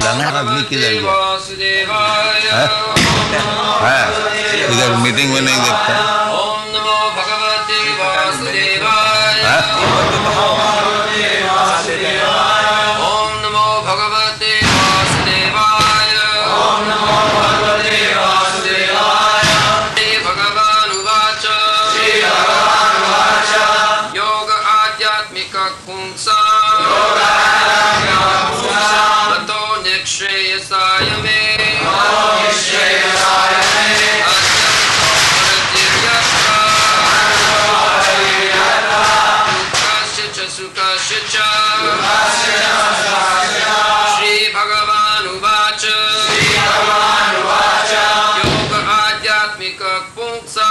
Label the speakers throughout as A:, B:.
A: लंगड़ा आदमी किधर गया है? इधर मीटिंग में नहीं देखता।
B: ओम नमो भगवते वासुदेवाय। ओम नमो भगवते वासुदेवाय। ओम नमो भगवते वासुदेवाय। श्री भगवान उवाच। श्री भगवान उवाच। योग आध्यात्मिक पुंसा। योग आध्यात्मिक पुंसा। ततो निःश्रेयसाय मे। ततो निःश्रेयसाय मे। सुखस्य च श्री भगवान उवाच। श्री भगवान उवाच। योग आध्यात्मिक पुंसा।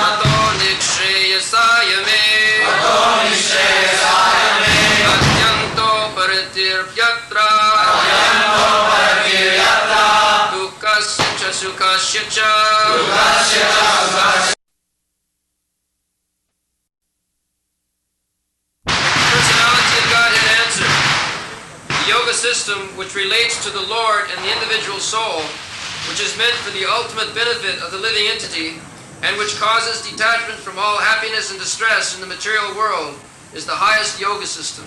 B: ततो निःश्रेयसाय मे। ततो निःश्रेयसाय मे। अत्यन्तो परित्यज्यत्र। अत्यन्तो परित्यज्यत्र। दुःखस्य च सुखस्य च। दुःखस्य च सुखस्य। Yoga system which relates to the Lord and the individual soul, which is meant for the ultimate benefit of the living entity, and which causes detachment from all happiness and distress in the material world, is the highest yoga system.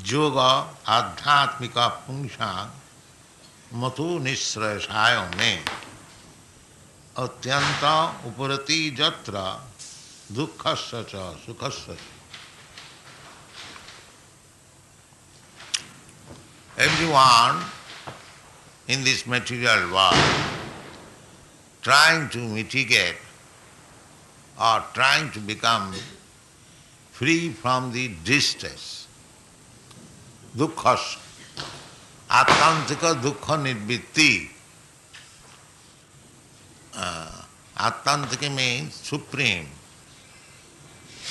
A: Yoga adhyatmika punsha matu nishrayasaya me atyanta uparati jatra dukhasya cha sukhasya. Everyone in this material world trying to mitigate or trying to become free from the distress, dukhasya, atyantika dukha nirvitti. Atyantika means supreme.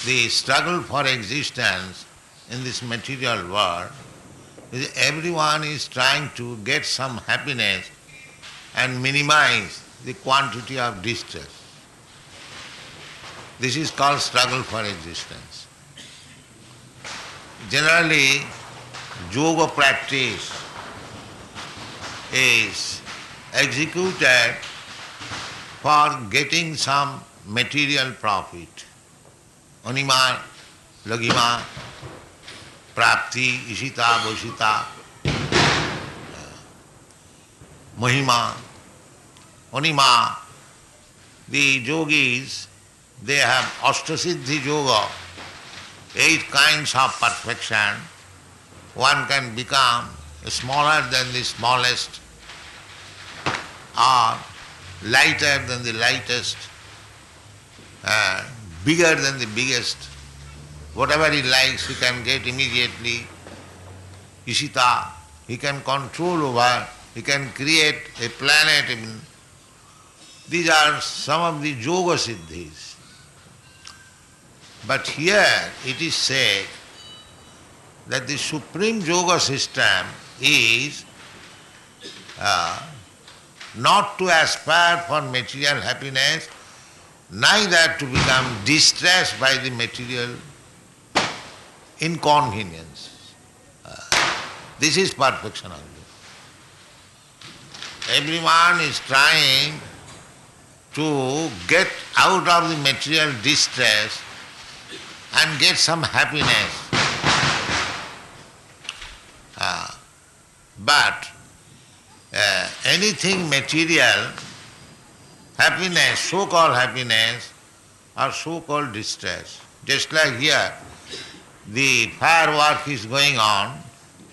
A: The struggle for existence in this material world is everyone is trying to get some happiness and minimize the quantity of distress. This is called struggle for existence. Generally, yoga practice is executed for getting some material profit. Anima, lagima, prapti, ishita, boshita, mahima, anima. The yogis, they have Ashtasiddhi yoga, 8 kinds of perfection. One can become smaller than the smallest or lighter than the lightest, bigger than the biggest. Whatever he likes, he can get immediately. Ishita, he can control over, he can create a planet even. These are some of the yoga siddhis. But here it is said that the supreme yoga system is not to aspire for material happiness, neither to become distressed by the material inconvenience. This is perfection of yoga. Everyone is trying to get out of the material distress and get some happiness. But anything material, happiness, so-called happiness or so-called distress, just like here, the firework is going on,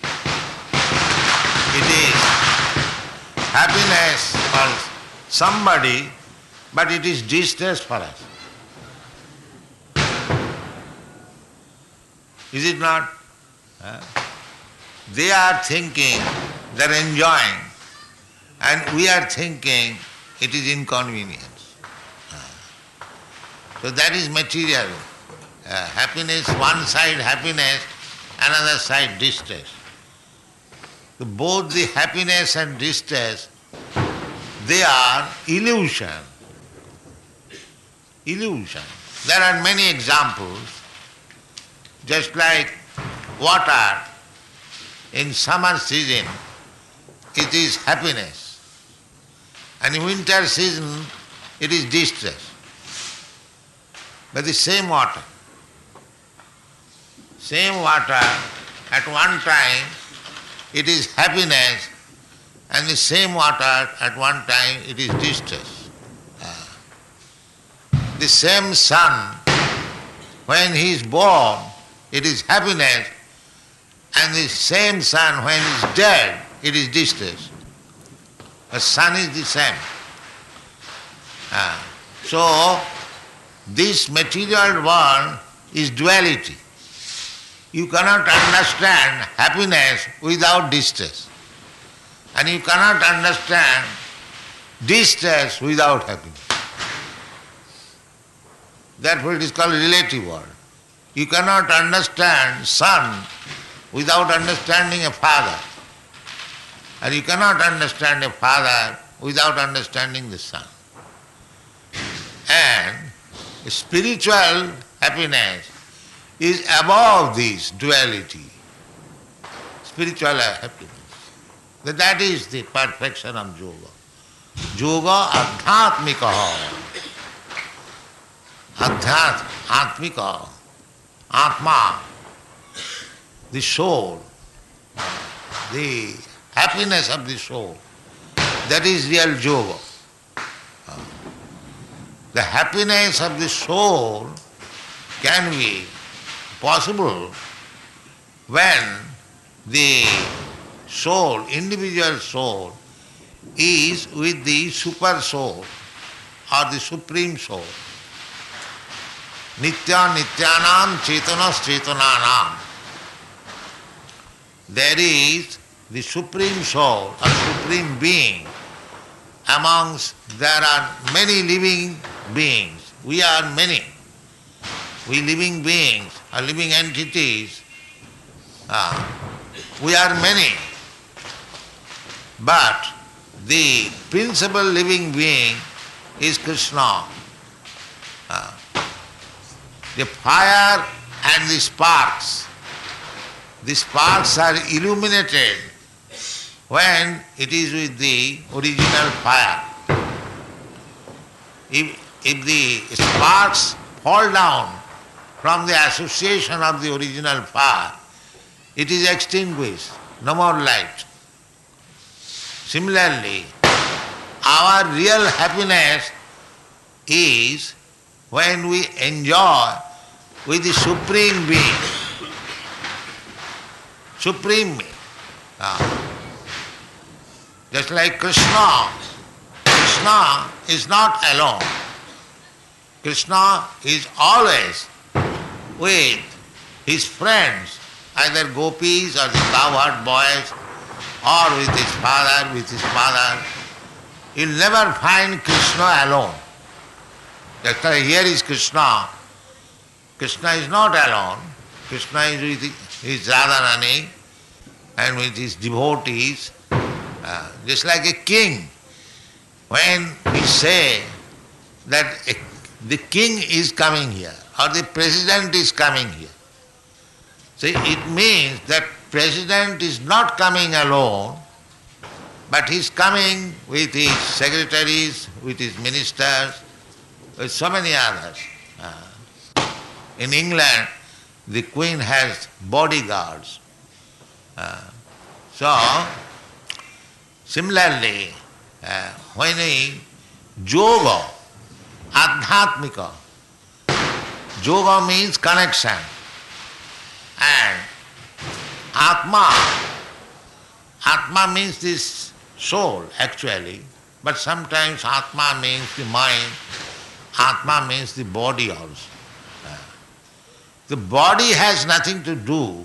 A: it is happiness for somebody, but it is distress for us. Is it not? They are thinking they are enjoying, and we are thinking it is inconvenience. So that is material. Happiness, one side happiness, another side distress. So both the happiness and distress, they are illusion. Illusion. There are many examples, just like water in summer season, it is happiness, and in winter season, it is distress. But the same water at one time it is happiness, and the same water at one time it is distress. The same sun, when he is born, it is happiness, and the same sun when he is dead, it is distress. The sun is the same. So, this material world is duality. You cannot understand happiness without distress. And you cannot understand distress without happiness. Therefore it is called relative world. You cannot understand son without understanding a father. And you cannot understand a father without understanding the son. And spiritual happiness is above this duality. Spiritual happiness. That is the perfection of yoga. Yoga adhyatmika. Atmika. Atma. The soul. The happiness of the soul. That is real yoga. The happiness of the soul can be possible when the soul, individual soul, is with the super soul or the supreme soul. Nitya nityanam chetanas chetananam. There is the supreme soul or supreme being. Amongst there are many living beings. We are many. We living beings or living entities. We are many. But the principal living being is Krishna. The fire and the sparks are illuminated when it is with the original fire. If the sparks fall down from the association of the original fire, it is extinguished, no more light. Similarly, our real happiness is when we enjoy with the Supreme Being. Supreme Being. Just like Krishna. Krishna is not alone. Krishna is always with his friends, either gopis or the cowherd boys, or with his father, with his mother. You'll never find Krishna alone. That's why here is Krishna. Krishna is not alone. Krishna is with his Radharani and with his devotees, just like a king. When we say that the king is coming here or the president is coming here, see, it means that president is not coming alone, but he is coming with his secretaries, with his ministers, with so many others. In England, the Queen has bodyguards. So, similarly, when we yoga, adhyatmika, yoga means connection, and atma means this soul actually, but sometimes atma means the mind, atma means the body also. The body has nothing to do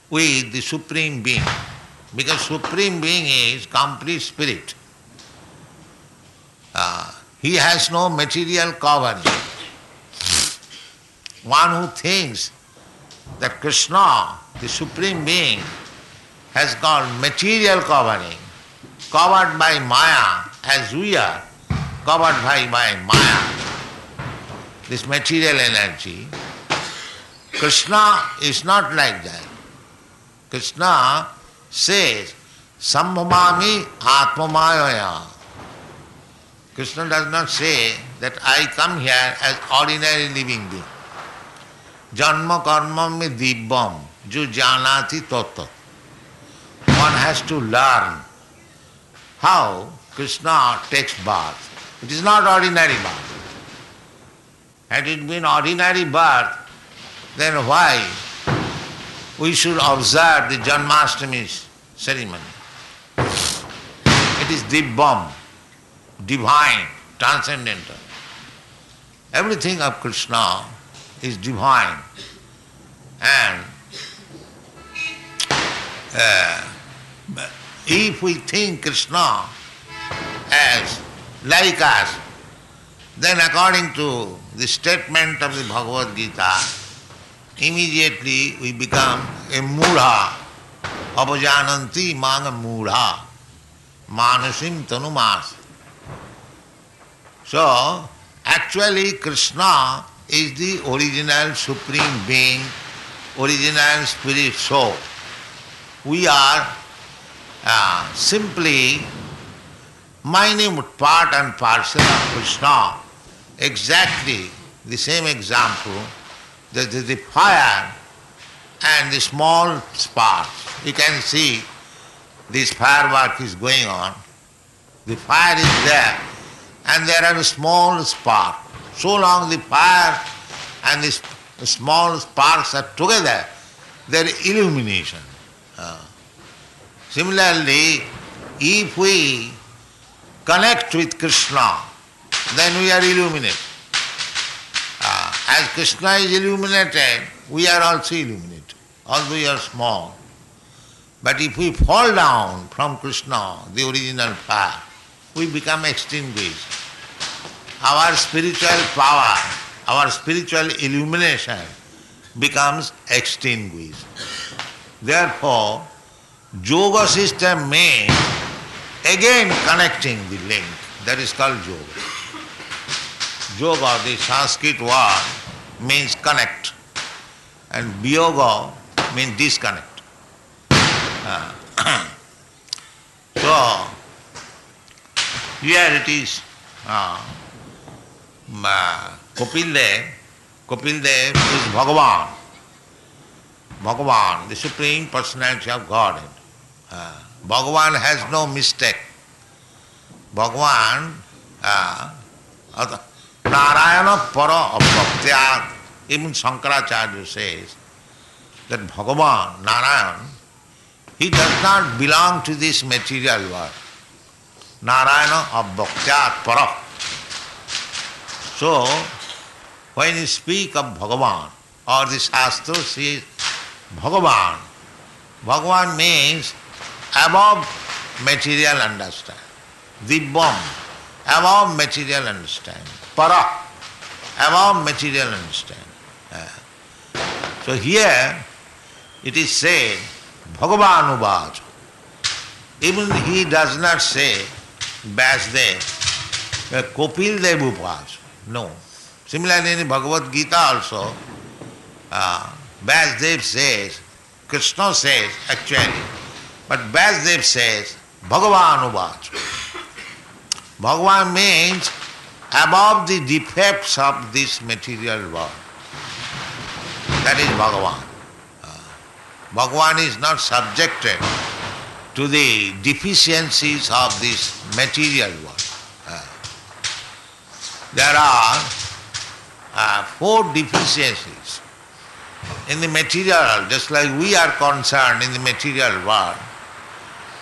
A: with the Supreme Being, because Supreme Being is complete spirit. He has no material covering. One who thinks that Krishna, the Supreme Being, has got material covering, covered by Maya, as we are covered by Maya. this material energy. Krishna is not like that. Krishna says, Sambhamami Atmamaya. Krishna does not say that I come here as ordinary living being. Janma karma me dibbam, jo janati tatat. One has to learn how Krishna takes birth. It is not ordinary birth. Had it been ordinary birth, then why we should observe the Janmashtami ceremony? It is dibbam, divine, transcendental. Everything of Krishna is divine. And if we think Krishna as like us, then according to the statement of the Bhagavad Gita, immediately we become a mudha. Apajananti manga mudha. Manasim tanumas. So, actually Krishna is the original supreme being, original spirit soul. We are simply minute part and parcel of Krishna. Exactly the same example, the fire and the small sparks. You can see this firework is going on. The fire is there and there are a small spark. So long the fire and the small sparks are together, there is illumination. Similarly, if we connect with Krishna, then we are illuminated. As Krishna is illuminated, we are also illuminated, although we are small. But if we fall down from Krishna, the original fire, we become extinguished. Our spiritual power, our spiritual illumination becomes extinguished. Therefore, yoga system means again connecting the link. That is called yoga. Yoga, the Sanskrit word, means connect, and viyoga means disconnect. So, here it is Kapildev is Bhagavan. Bhagavan, the Supreme Personality of Godhead. Bhagavan has no mistake. Bhagavan, Narayana Para Abhaktyat, even Shankaracharya says that Bhagavan, Narayan, he does not belong to this material world. Narayana Abhaktyat Para. So, when you speak of Bhagavan, or the Shastra says Bhagavan, Bhagavan means above material understanding. Dibbam, above material understanding. Para, above material understanding. So here it is said, Bhagavan Uvacha. Even he does not say Vyasdev, Kapildev Uvacha. No. Similarly in Bhagavad Gita also, Vyasdev says, Krishna says actually, but Vyasdev says, Bhagavan Uvacha. Bhagavan means above the defects of this material world. That is Bhagavan. Bhagavan is not subjected to the deficiencies of this material world. There are 4 deficiencies in the material world, just like we are concerned in the material world.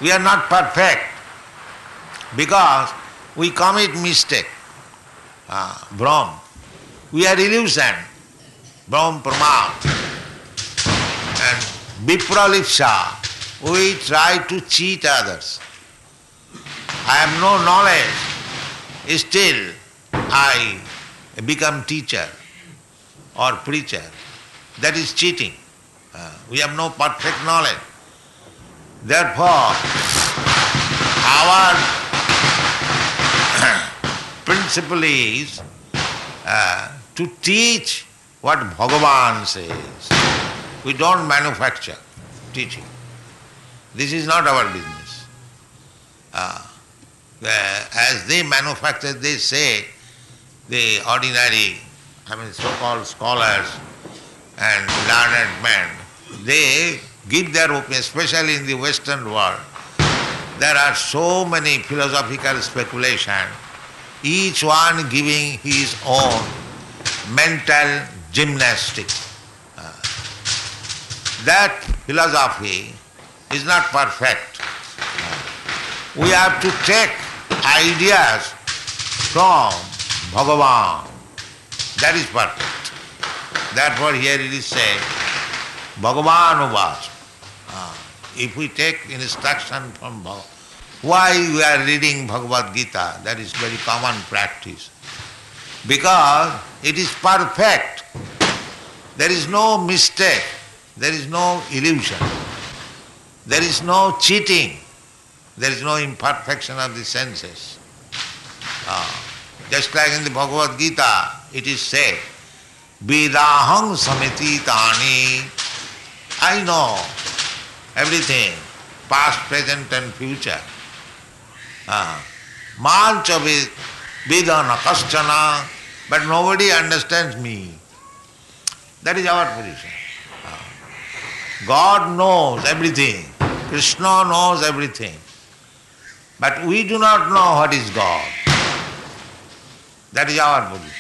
A: We are not perfect because we commit mistake. Brahm. We are illusion. Brahm Pramad. And Vipralipsa. We try to cheat others. I have no knowledge. Still, I become teacher or preacher. That is cheating. We have no perfect knowledge. Therefore, our principle is to teach what Bhagavan says. We don't manufacture teaching. This is not our business. As they manufacture, they say, the ordinary, so-called scholars and learned men, they give their opinion, especially in the Western world. There are so many philosophical speculations, each one giving his own mental gymnastics. That philosophy is not perfect. We have to take ideas from Bhagavan. That is perfect. Therefore here it is said, Bhagavan Uvas. If we take instruction from Bhagavan, why we are reading Bhagavad Gita? That is very common practice. Because it is perfect. There is no mistake. There is no illusion. There is no cheating. There is no imperfection of the senses. Just like in the Bhagavad Gita, it is said, Vedaham samiti tani. I know everything, past, present and future. Mancha vedana kaschana, but nobody understands me. That is our position. God knows everything. Krishna knows everything. But we do not know what is God. That is our position.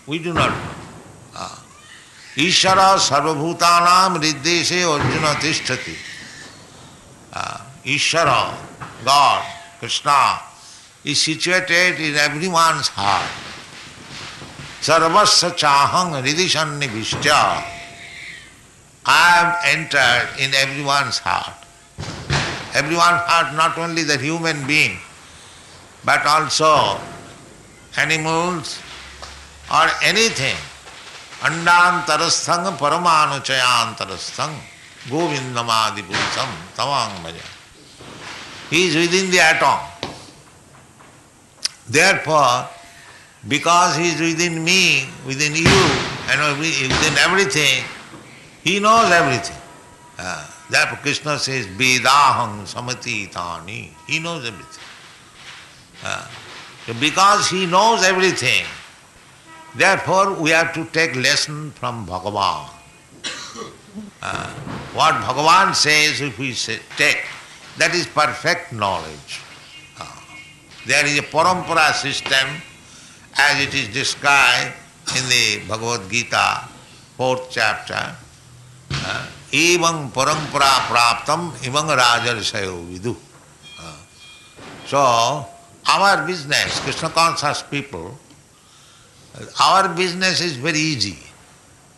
A: We do not know. Ishara sarvabhutanam riddeshe arjuna tishtati. Ishara, God, Krishna, is situated in everyone's heart. Sarvasya chahang ridishannibhishtya. I have entered in everyone's heart. Everyone's heart, not only the human being, but also animals or anything. Andantarasthang paramanuchayantarasthang govindamadi purusham tamang bhaja. He is within the atom. Therefore, because he is within me, within you, and within everything, he knows everything. Therefore Krishna says, Vedaham samati tani. He knows everything. Because he knows everything, therefore we have to take lesson from Bhagavan. What Bhagavan says, if we take, that is perfect knowledge. There is a parampara system, as it is described in the Bhagavad Gita, 4th chapter. Evang parampara praptam evang rajarsayo vidu. So, our business, Krishna conscious people, our business is very easy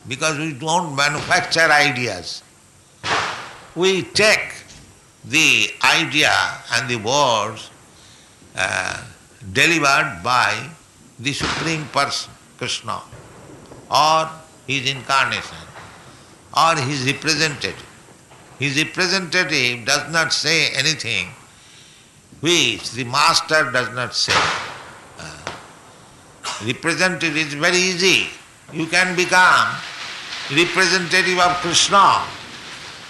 A: because we don't manufacture ideas. We take the idea and the words delivered by the Supreme Person, Krishna, or his incarnation, or his representative. His representative does not say anything which the master does not say. Representative is very easy. You can become representative of Krishna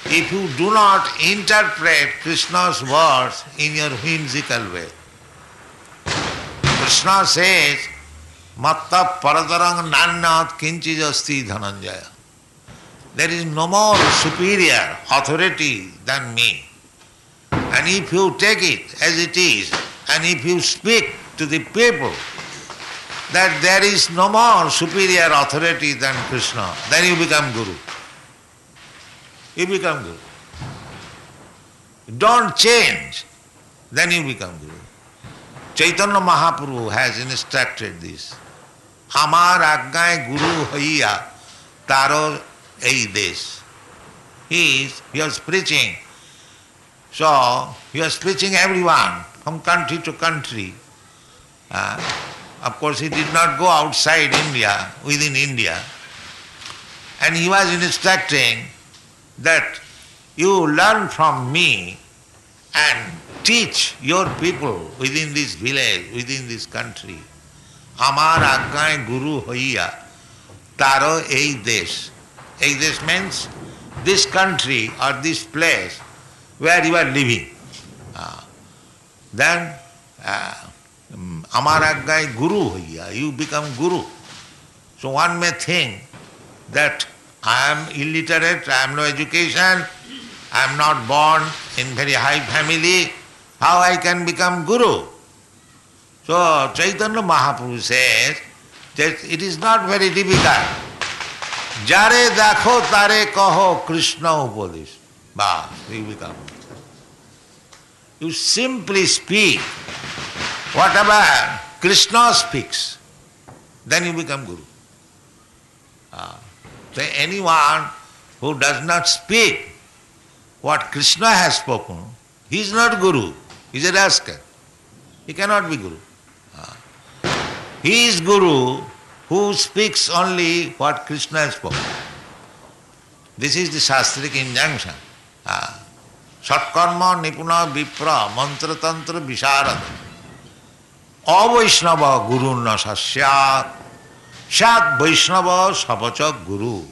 A: if you do not interpret Krishna's words in your whimsical way. Krishna says, Matta paradarang nannat kinchijasti dhananjaya. There is no more superior authority than me. And if you take it as it is, and if you speak to the people that there is no more superior authority than Krishna, then you become Guru. You become Guru. Don't change, then you become Guru. Chaitanya Mahaprabhu has instructed this. Amar agnay guru haiya taro ei desh. He was preaching. So, he was preaching everyone from country to country. Of course, he did not go outside India, within India. And he was instructing that you learn from me and teach your people within this village, within this country. Amar agnay guru haiya taro ei desh. Ei desh means this country or this place where you are living. Then amar aggai guru hoiya, you become guru. So one may think that I am illiterate, I have no education, I am not born in very high family, how I can become guru? So Chaitanya Mahaprabhu says that it is not very difficult. Jare dakho tare kaho Krishna upadesh. Bas, you become. You simply speak whatever Krishna speaks, then you become guru. So anyone who does not speak what Krishna has spoken, he is not guru, he is a rascal. He cannot be guru. He is guru who speaks only what Krishna has spoken. This is the Shastric injunction. Satkarma nipuna vipra mantra tantra visharada avaishnava guru na sasyat shat vaishnava sapacha guru.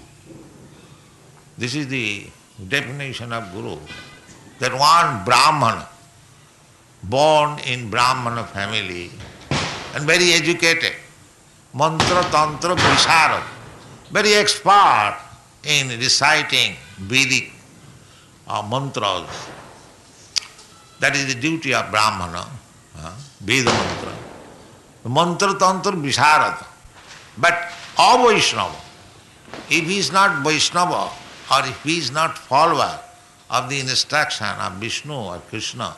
A: This is the definition of guru. That one Brahmana, born in Brahmana family and very educated, mantra tantra visharad, very expert in reciting Vedic mantras. That is the duty of Brahmana, Veda mantra. Mantra tantra visharad. But avaishnava, if he is not Vaishnava or if he is not follower of the instruction of Vishnu or Krishna,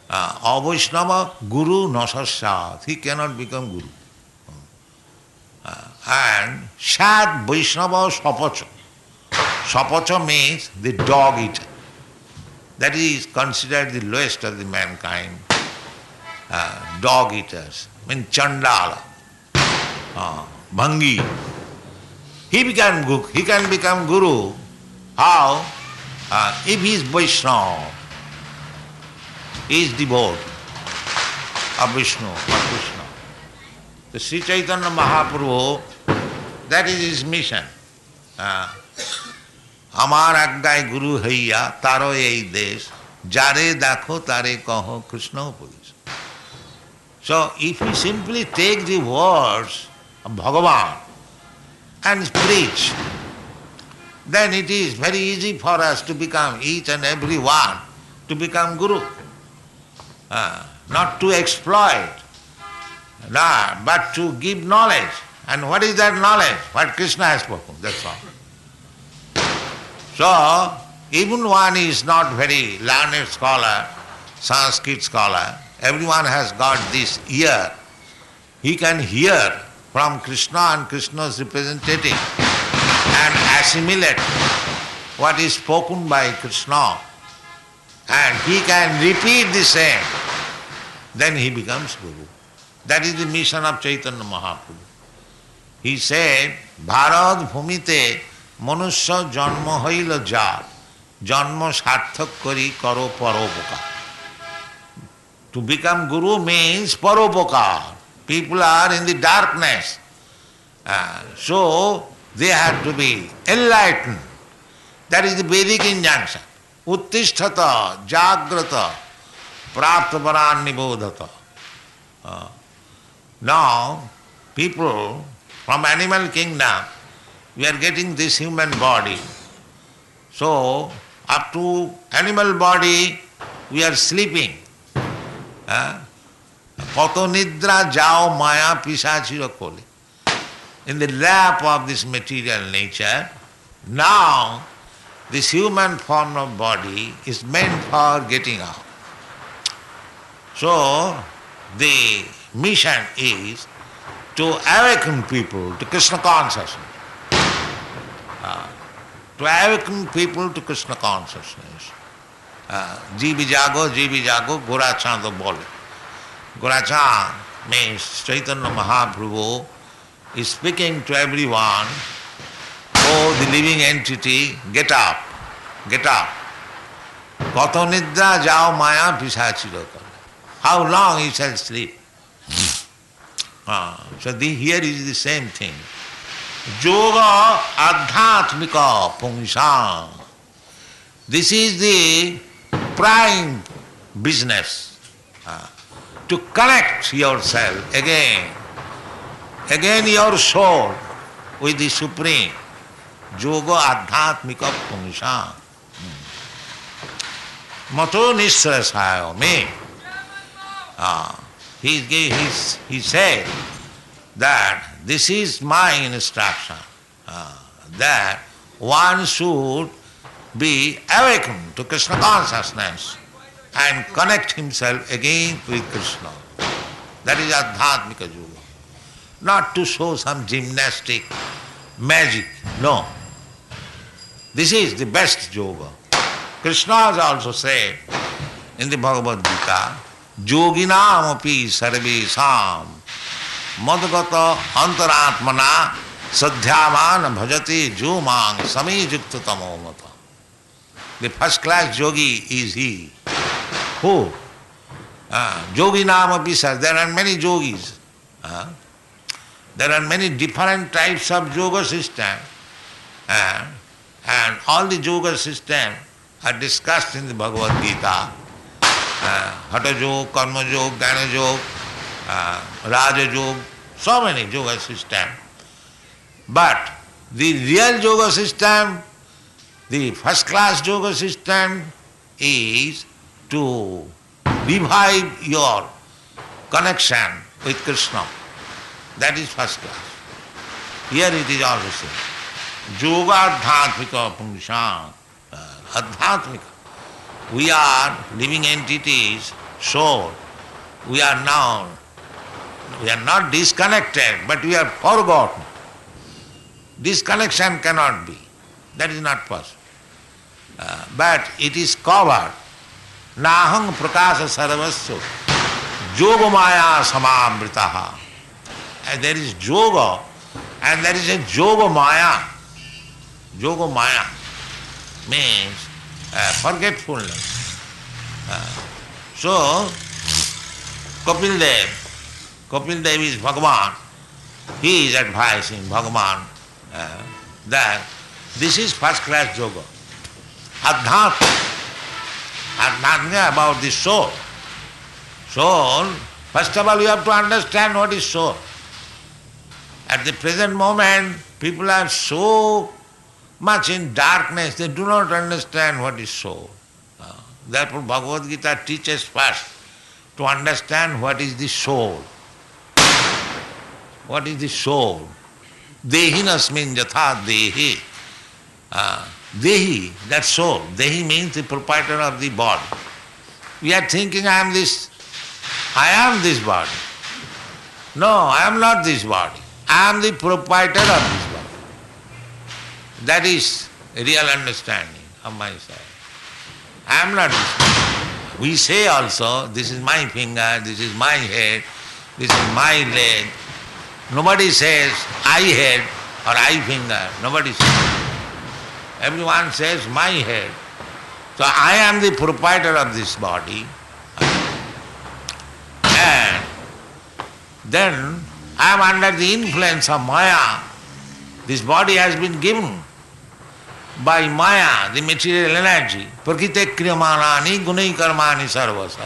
A: avaishnava guru nasasyat, he cannot become guru. And shat Vaishnava sapacha. Sapacha means the dog eater. That is considered the lowest of the mankind. Dog eaters, mean Chandala, Bhangi. He can become guru. How? If he is Vaishnava, he is devout of Vishnu or Krishna. The Sri Chaitanya Mahaprabhu, that is his mission. Amar aggai guru haiya taro ei desh, jare dakho tare kaho Krishna upadesh. So if we simply take the words of Bhagavan and preach, then it is very easy for us to become, each and every one, to become guru. Not to exploit, but to give knowledge. And what is that knowledge? What Krishna has spoken, that's all. So, even one is not very learned scholar, Sanskrit scholar, everyone has got this ear. He can hear from Krishna and Krishna's representative and assimilate what is spoken by Krishna, and he can repeat the same, then he becomes guru. That is the mission of Chaitanya Mahaprabhu. He said, Bharad bhumite manusya janma hoila jar, janma sarthak kari karo paropakar. To become guru means paropakar. People are in the darkness. So they have to be enlightened. That is the Vedic injunction. Uttisthata, jagrata, praptavaran nibodhata. Now, people from animal kingdom, we are getting this human body. So, up to animal body, we are sleeping. Kato nidra jao maya pisachira kole. In the lap of this material nature, now this human form of body is meant for getting out. So, the mission is to awaken people to Krishna consciousness. To awaken people to Krishna consciousness. Jivi jago, Gora Chand bole. Gora Chand means Chaitanya Mahaprabhu is speaking to everyone, oh, the living entity, get up, get up. Kato nidra jao maya pisachira kale. How long you shall sleep? So here is the same thing. Yoga Adhyatmika Pungsam. This is the prime business. To connect yourself again your soul with the Supreme. Yoga Adhyatmika Pungsam. Mato Nisrasayo me. He said that this is my instruction, that one should be awakened to Krishna consciousness and connect himself again with Krishna. That is Adhyatmika Yoga. Not to show some gymnastic magic, no. This is the best yoga. Krishna has also said in the Bhagavad Gita, Yoginam api sarvesam madgata antaratmana sadhyavan bhajati jumang samijukta tamomata. The first class yogi is he. Who? Yoginam api sarvesam. There are many yogis. There are many different types of yoga system. And all the yoga system are discussed in the Bhagavad Gita. Hatha Yoga, Karma Yoga, Jnana Yoga, Raja Yoga, so many yoga systems. But the real yoga system, the first class yoga system is to revive your connection with Krishna. That is first class. Here it is also said. Yoga Adhyatmika Pungsam. Adhyatmika. We are living entities, soul. We are not disconnected, but we are forgotten. Disconnection cannot be. That is not possible. But it is covered. Nahang prakasa sarvasya yoga maya samamritaha. There is yoga and there is a yoga maya. Yoga maya means forgetfulness. So, Kapil Dev is Bhagavan. He is advising Bhagavan that this is first class yoga. Adhyatmika about the soul. Soul, first of all you have to understand what is soul. At the present moment, people are so much in darkness, they do not understand what is soul. Therefore Bhagavad Gita teaches first to understand what is the soul. What is the soul? Dehinasmin jatha dehi. Dehi, that soul. Dehi means the proprietor of the body. We are thinking I am this body. No, I am not this body. I am the proprietor of this body. That is a real understanding of myself. I am not this body. We say also, this is my finger, this is my head, this is my leg. Nobody says I head or I finger. Nobody says. Everyone says my head. So I am the proprietor of this body. And then I am under the influence of Maya. This body has been given by Maya, the material energy. Prakrite kriyamanani gunai karmani sarvasa.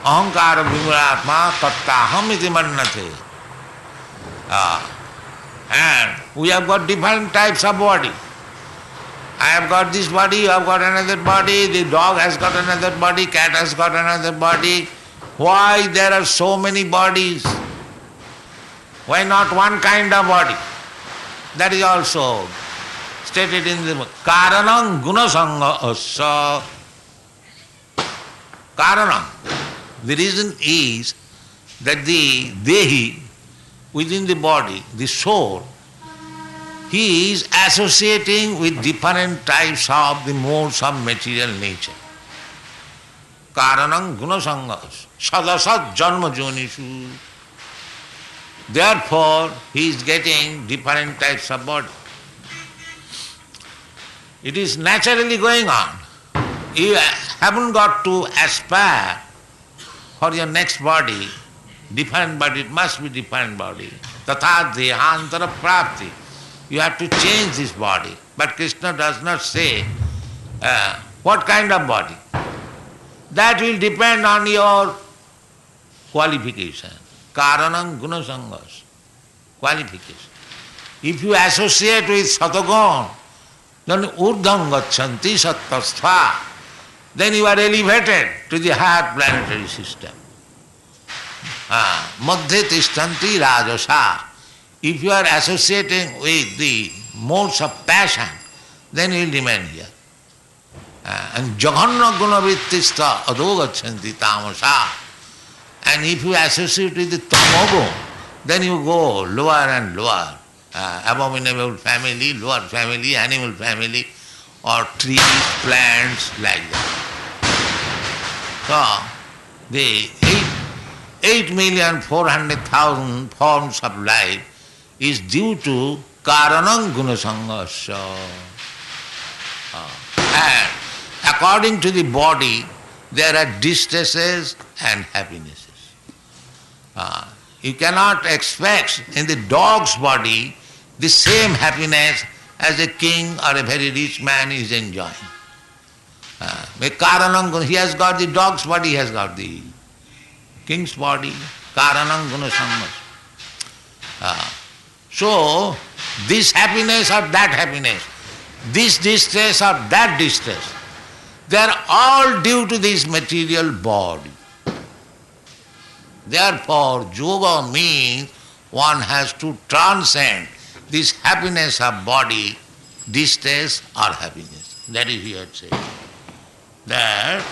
A: Ahankara vimuratma tattaham iti mannate. And we have got different types of body. I have got this body, you have got another body, the dog has got another body, cat has got another body. Why there are so many bodies? Why not one kind of body? That is also stated in the Karanam Gunasanga Asa. Karanam. The reason is that the Dehi, within the body, the soul, he is associating with different types of the modes of material nature. Karanam Gunasangas, Sadasat Janma Jonishu. Therefore, he is getting different types of body. It is naturally going on. You haven't got to aspire for your next body, different body, it must be different body. tatha dehantara prapti. You have to change this body. But Krishna does not say what kind of body. That will depend on your qualification. Karanam gunasangas. Qualification. If you associate with Satagun, then urdham gachanti sattastha. Then you are elevated to the higher planetary system. Madhya tishtanti rajasa. If you are associating with the modes of passion, then you will remain here. And jaganna gunavittista adogachanti tamasa. And if you associate with the tamogun, then you go lower and lower. Abominable family, lower family, animal family, or trees, plants, like that. So, the 8,400,000 forms of life is due to karanam gunasangasya. And according to the body, there are distresses and happinesses. You cannot expect in the dog's body the same happiness as a king or a very rich man is enjoying. He has got the dog's body, he has got the king's body, karanam gunasangasya. So, this happiness or that happiness, this distress or that distress, they are all due to this material body. Therefore, yoga means one has to transcend this happiness of body, distress or happiness. That is here said. That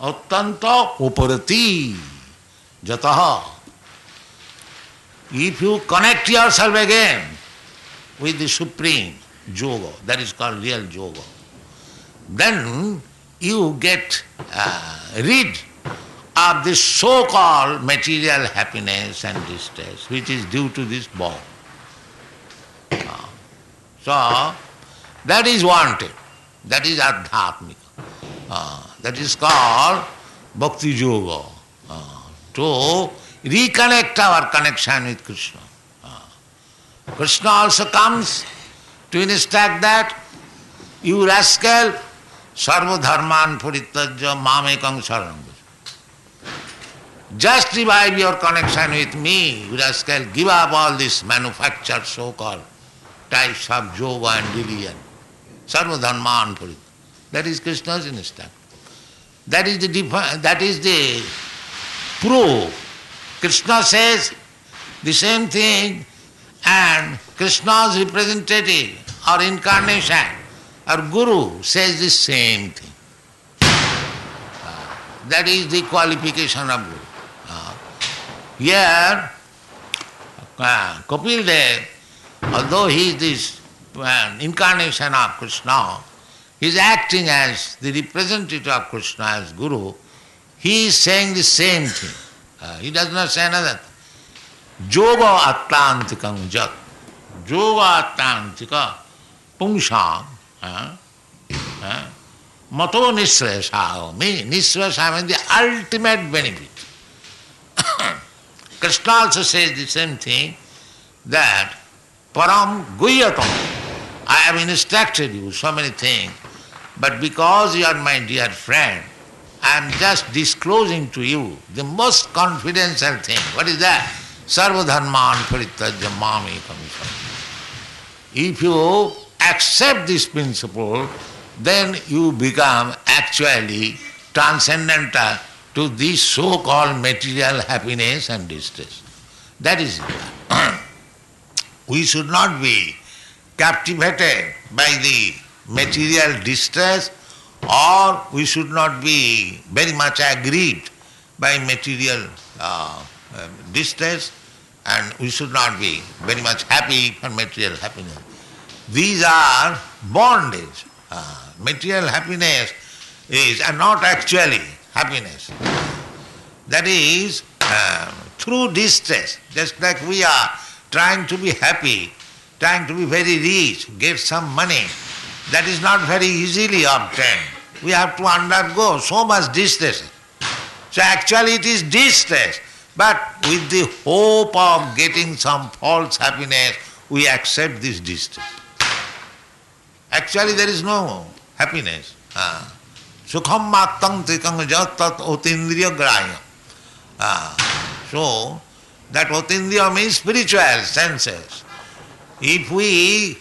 A: attanta uparati jataha. If you connect yourself again with the Supreme Yoga, that is called real Yoga, then you get rid of this so-called material happiness and distress which is due to this body. So, that is wanted. That is adhyatmika. That is called bhakti yoga. To reconnect our connection with Krishna. Krishna also comes to instruct that, you rascal, sarva dharman parityajya mamekam saranam. Just revive your connection with me, you rascal, give up all this manufactured so-called types of yoga and religion. Sarva dharman parityajya. That is Krishna's instruction. That is the proof. Krishna says the same thing, and Krishna's representative or incarnation or guru says the same thing. That is the qualification of guru. Here, Kapil Dev, although he is this incarnation of Krishna, he is acting as the representative of Krishna as guru, he is saying the same thing. He does not say another thing. Yoga atlantikam jat. Yoga atlantika pungsam. Mato nisrasaya. Nisrasaya means the ultimate benefit. Krishna also says the same thing, that param guhyatam. I have instructed you so many things, but because you are my dear friend, I am just disclosing to you the most confidential thing. What is that? Sarva dharman parityajya mamekam saranam. If you accept this principle, then you become actually transcendental to this so-called material happiness and distress. That is it. We should not be captivated by the material distress, or we should not be very much aggrieved by material distress, and we should not be very much happy for material happiness. These are bondage. Material happiness is not actually happiness. That is through distress. Just like we are trying to be happy, trying to be very rich, get some money, that is not very easily obtained. We have to undergo so much distress. So actually it is distress But with the hope of getting some false happiness, we accept this distress. Actually there is no happiness. Sukham mattam trikang jatat otindriya graya. So, that otindriya means spiritual senses. If we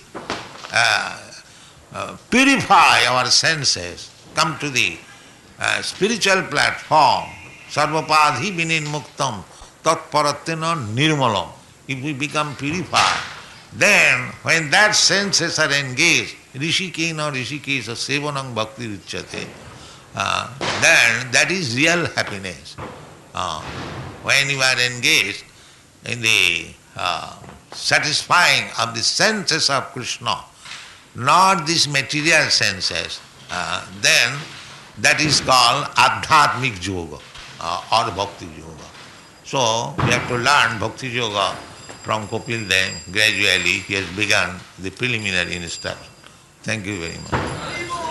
A: purify our senses, come to the spiritual platform, sarvapadhi vininmuktam tatparatena nirmalam. If we become purified, then when that senses are engaged, rishikena rishikesa sevanang bhakti richate, then that is real happiness. When you are engaged in the satisfying of the senses of Krishna, not these material senses, then that is called Adhyatmik Yoga or Bhakti Yoga. So we have to learn Bhakti Yoga from Kapil Dev. Gradually he has begun the preliminary instruction. Thank you very much.